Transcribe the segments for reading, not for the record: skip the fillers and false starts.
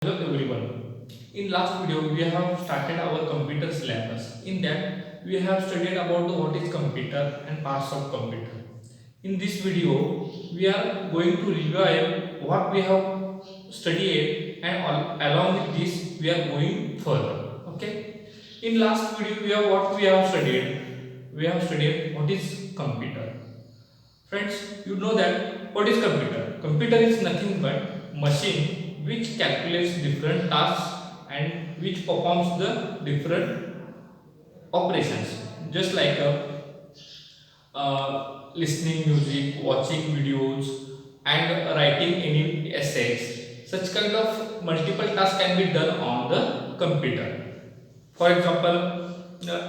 Hello everyone. In last video we have started our computer syllabus. In that we have studied about what is computer and parts of computer. In this video we are going to review what we have studied and along with this we are going further. Okay. In last video we have studied. We have studied what is computer. Friends, you know that what is computer? Computer is nothing but machine which calculates different tasks and which performs the different operations. Just like listening music, watching videos, and writing any essays. Such kind of multiple tasks can be done on the computer. For example,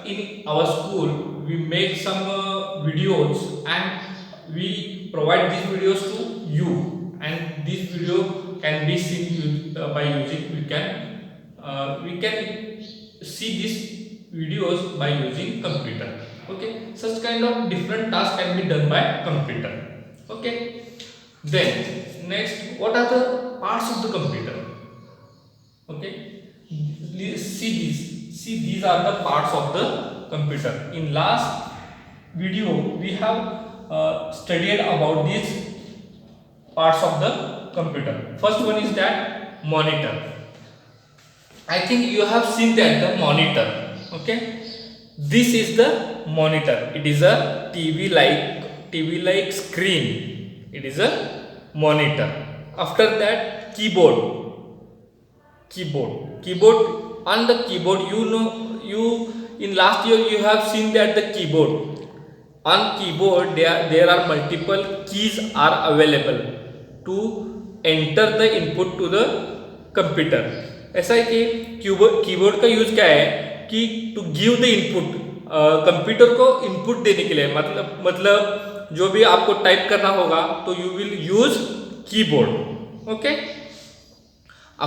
in our school, we make some videos and we provide these videos to you, and this video can be seen by using we can see these videos by using computer. Okay, such kind of different tasks can be done by computer. Okay, then next, what are the parts of the computer? Okay, see these are the parts of the computer. In last video we have studied about these parts of the computer. First one is that monitor. I think you have seen that the monitor. Okay, this is the monitor. It is a tv like screen. It is a monitor. After that, keyboard. On the keyboard, you in last year you have seen that the keyboard, on keyboard there are multiple keys are available to enter the input to the computer. ऐसा है कि keyboard का use क्या है कि to give the input, computer को input देने के लिए, मतलब जो भी आपको टाइप करना होगा तो you will use keyboard. Okay.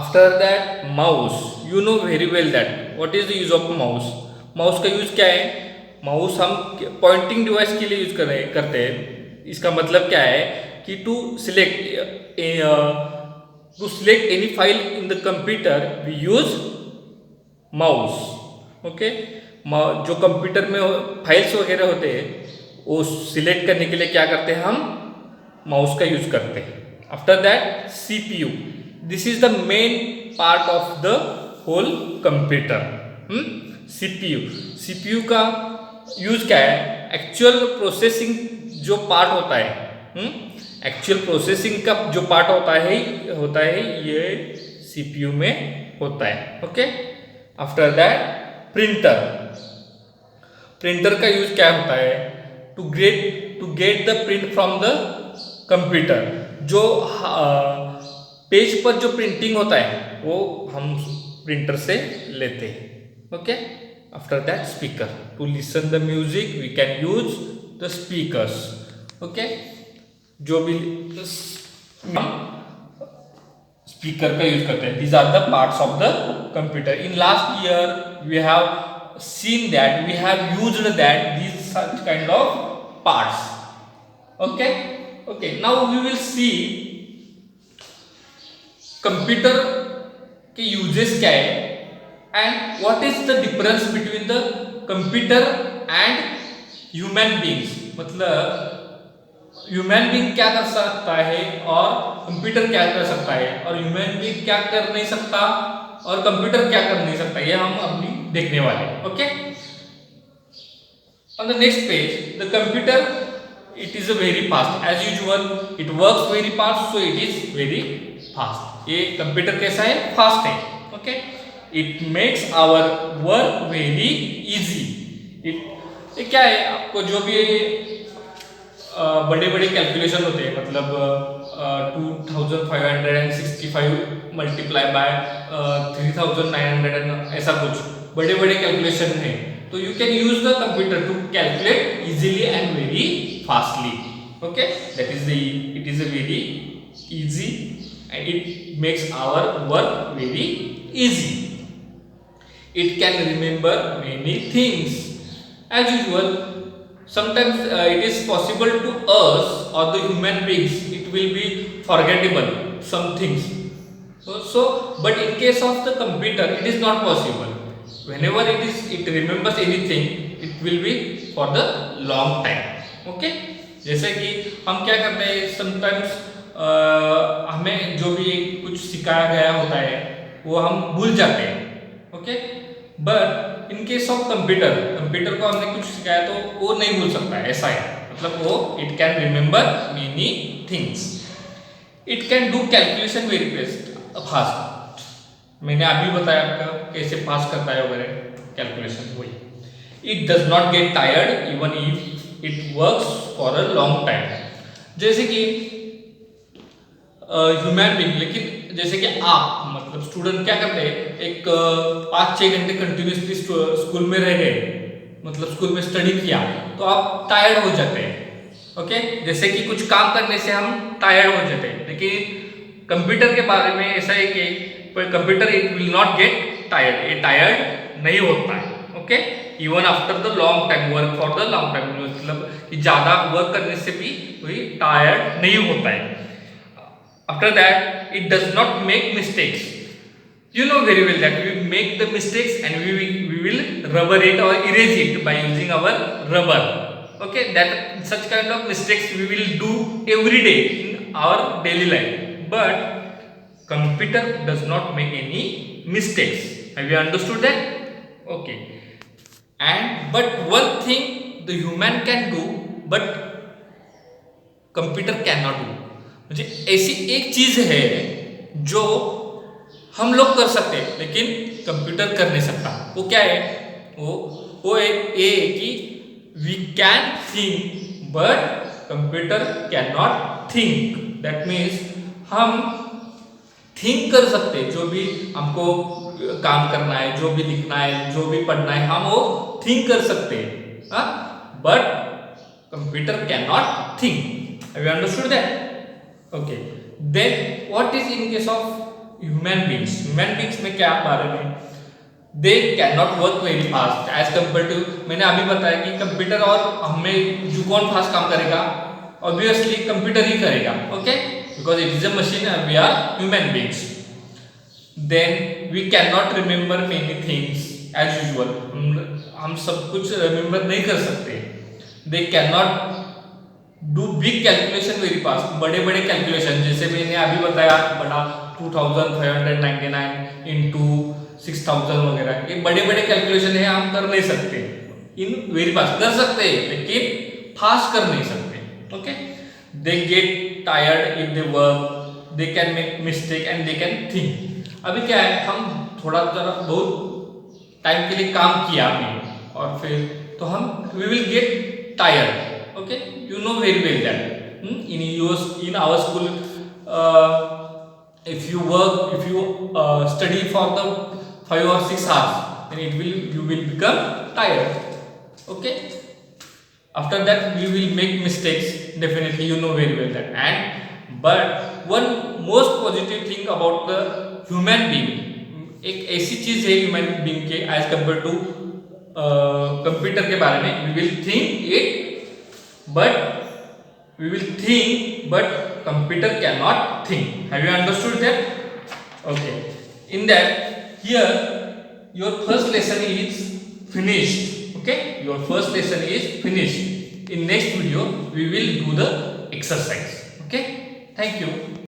After that mouse. You know very well that what is the use of mouse. Mouse का यूज क्या है? माउस हम पॉइंटिंग डिवाइस के लिए यूज करते हैं. इसका मतलब क्या है कि to select any file in the computer we use mouse. Okay. जो कंप्यूटर में फाइल्स वगैरह होते हैं वो सिलेक्ट करने के लिए क्या करते हैं? हम माउस का यूज करते हैं. After that CPU. This is the main part of the whole computer. CPU का यूज क्या है? एक्चुअल प्रोसेसिंग जो पार्ट होता है, एक्चुअल प्रोसेसिंग का जो पार्ट होता है ये सीपीयू में होता है. ओके. आफ्टर दैट प्रिंटर का यूज क्या होता है? To get the print from the computer. जो पेज पर जो प्रिंटिंग होता है वो हम प्रिंटर से लेते हैं. Okay. After that, speaker. To listen the music we can use the speakers. Okay. जो भी स्पीकर का यूज करते हैं. These are the parts of the computer. In last year we have seen that we have used that these such kind of parts. Okay. Okay. Now we will see computer के uses क्या है and what is the difference between the computer and human beings. मतलब human being क्या कर सकता है और computer क्या कर सकता है, और ह्यूमन बीइंग क्या कर नहीं सकता और कंप्यूटर क्या कर नहीं सकता, ये हम अभी देखने वाले हैं. Okay. On the next page, the computer, it is a very fast as usual. It works very fast, so it is very fast. ये कंप्यूटर कैसा है? फास्ट है. Okay. It makes our work very easy. ये क्या है? आपको जो भी बड़े बड़े कैलकुलेशन होते हैं, मतलब 2565 मल्टीप्लाई बाय 3900 ऐसा कुछ बड़े बड़े कैलकुलेशन है, तो you can use the computer to calculate easily and very fastly. Okay. That is it is a very easy and it makes our work very easy. It can remember many things. As usual, sometimes it is possible to us or the human beings, it will be forgettable some things. But in case of the computer, it is not possible. Whenever it remembers anything, it will be for the long time. Okay. जैसे कि हम क्या करते हैं, sometimes हमें जो भी कुछ सिखाया गया होता है वो हम भूल जाते हैं. Okay. But in case of computer को हमने कुछ सिखाया तो वो नहीं भूल सकता है. ऐसा है, मतलब वो it can remember many things. It can do calculation very fast. मैंने अभी बताया आपका कैसे फास्ट करता है वगैरह कैलकुलेशन. वही. It does not get tired even if it works for a long time. जैसे कि ह्यूमन बीइंग, लेकिन जैसे कि आप मतलब स्टूडेंट क्या करते हैं, एक 5-6 घंटे कंटिन्यूसली स्कूल में रह गए, मतलब स्कूल में स्टडी किया तो आप टायर्ड हो जाते हैं. ओके. जैसे कि कुछ काम करने से हम टायर्ड हो जाते हैं, लेकिन कंप्यूटर के बारे में ऐसा है कि computer it will not get tired. ये टायर्ड नहीं होता है. Okay. Even after the long time, work for the long time, मतलब कि ज्यादा वर्क करने से भी वही टायर्ड नहीं होता है. After that it does not make mistakes. You know very well that we make the mistakes and we will rubber it or erase it by using our rubber. Okay, that such kind of mistakes we will do every day in our daily life. But computer does not make any mistakes. Have you understood that? Okay. And but one thing the human can do, but computer cannot do. मुझे ऐसी एक चीज है जो हम लोग कर सकते हैं लेकिन कंप्यूटर कर नहीं सकता. वो क्या है? वो ये है कि we can think but computer can not think. That means हम थिंक कर सकते हैं, जो भी हमको काम करना है, जो भी लिखना है, जो भी पढ़ना है, हम वो थिंक कर सकते हैं. But computer can not think. Have you understood that? Okay. Then what is in case of human beings में क्या बारे में? They can not work very fast as compare to. मैंने अभी बताया कि कंप्यूटर और हमें जो कौन फास्ट काम करेगा, ऑब्वियसली कंप्यूटर ही करेगा. Okay. Because it is a machine and we are human beings. Then we can not remember many things as usual. हम सब कुछ रिमेम्बर नहीं कर सकते. They can not do big calculation very fast. बड़े calculation जैसे मैंने अभी बताया, बड़ा 2599 इंटू 6000 वगैरह, ये बड़े कैलकुलेशन है, हम कर नहीं सकते. इन वेरी फास्ट कर सकते हैं लेकिन फास्ट कर नहीं सकते. Okay. They get tired if they work, they can make mistake and they can think. अभी क्या है, हम थोड़ा जरा बहुत टाइम के लिए काम किया हमने और फिर तो हम we will get tired. Okay, you know very well that in our school, if you study for the 5 or 6 hours, then you will become tired. Okay. After that, we will make mistakes. Definitely, you know very well that. But one most positive thing about the human being, एक ऐसी चीज है human being के as compare to computer के बारे में, we will think it. But we will think, but computer cannot think. Have you understood that? Okay. In that, here your first lesson is finished. Okay, your first lesson is finished. In next video, we will do the exercise. Okay. Thank you.